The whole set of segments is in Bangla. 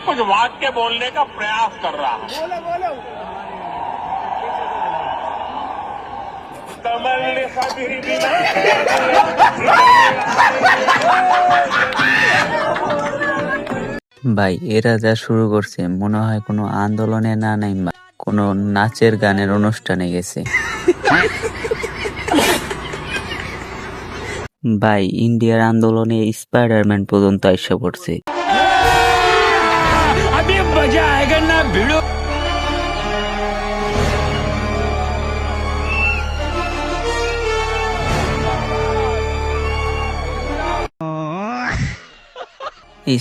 कुछ वाक्य बोलने का प्रयास कर रहा हूं। कमल ने कभी भी ভাই এরা যা শুরু করছে মনে হয় কোনো আন্দোলনে না নাইমা কোনো নাচের গানের অনুষ্ঠানে গেছে। ভাই ইন্ডিয়ার আন্দোলনে স্পাইডারম্যান পর্যন্ত এসে পড়ছে।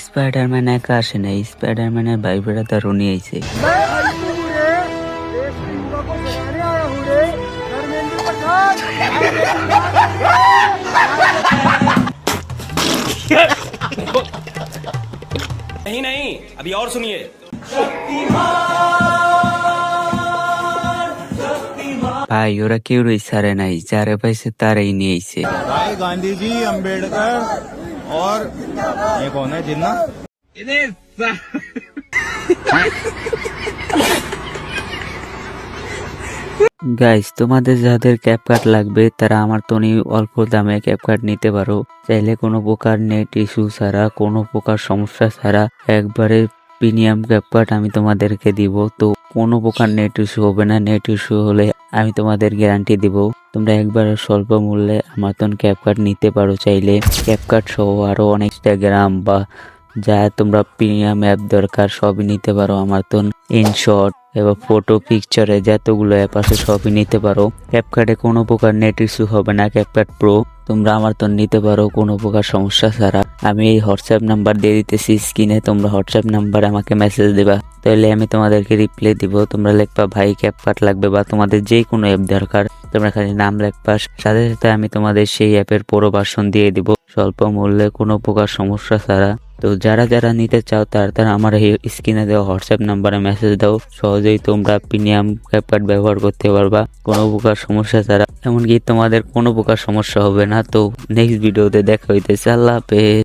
স্পাইডারম্যান একা আসে না, স্পাইডারম্যানের ভাই ব্রাদারও নিয়ে আইছে। नहीं नहीं अभी और सुनिए। ভাই ওরা কেউই ছাড়ে নাই, যারে পাইছে তারাই নিয়ে আইছে। भाई गांधी जी अम्बेडकर और ये कौन है जिन्ना গাইস তোমাদের যাদের ক্যাপকাট লাগবে তারা আমার তনি অল্প দামে ক্যাপকাট নিতে পারো। চাইলে কোনো প্রকার নেট ইস্যু ছাড়া, কোনো প্রকার সমস্যা ছাড়া একবারে প্রিমিয়াম ক্যাপকাট আমি তোমাদেরকে দিব। তো কোনো প্রকার নেট ইস্যু হবে না, নেট ইস্যু হলে আমি তোমাদের গ্যারান্টি দিব। তোমরা একবারে স্বল্প মূল্যে আমার তন ক্যাপকাট নিতে পারো। চাইলে ক্যাপকাট সহ আরো অনেক ইনস্টাগ্রাম বা যা তোমরা প্রিমিয়াম অ্যাপ দরকার সবই নিতে পারো আমার তন। ইনশট এবং ফটো পিকচারে যতগুলো অ্যাপ আছে সবই নিতে পারো। ক্যাপকাটে কোনো প্রকার নেট ইস্যু হবে না। ক্যাপকাট প্রো তোমরা আমার তো নিতে পারো কোনো প্রকার সমস্যা ছাড়া। আমি এই হোয়াটসঅ্যাপ নাম্বার দিয়ে দিতেছি স্ক্রিনে, তোমরা হোয়াটসঅ্যাপ নাম্বারে আমাকে মেসেজ দেবা, তাহলে আমি তোমাদেরকে রিপ্লাই দিব। তোমরা লিখবা ভাই ক্যাপকাট লাগবে বা তোমাদের যে কোনো অ্যাপ দরকার, তোমরা খালি নাম লিখবা, সাথে সাথে আমি তোমাদের সেই অ্যাপের পুরো ভার্সন দিয়ে দিব স্বল্প মূল্যে কোনো প্রকার সমস্যা ছাড়া। তো যারা যারা নিতে চাও তারা আমার এই স্ক্রিনে দেওয়া হোয়াটসঅ্যাপ নাম্বারে মেসেজ দাও, সহজেই তোমরা প্রিমিয়াম ক্যাপকাট ব্যবহার করতে পারবা কোনো প্রকার সমস্যা ছাড়া। এমনকি তোমাদের কোনো প্রকার সমস্যা হবে না। তো নেক্সট ভিডিওতে দেখা হইতেছে। আল্লাহ হাফেজ।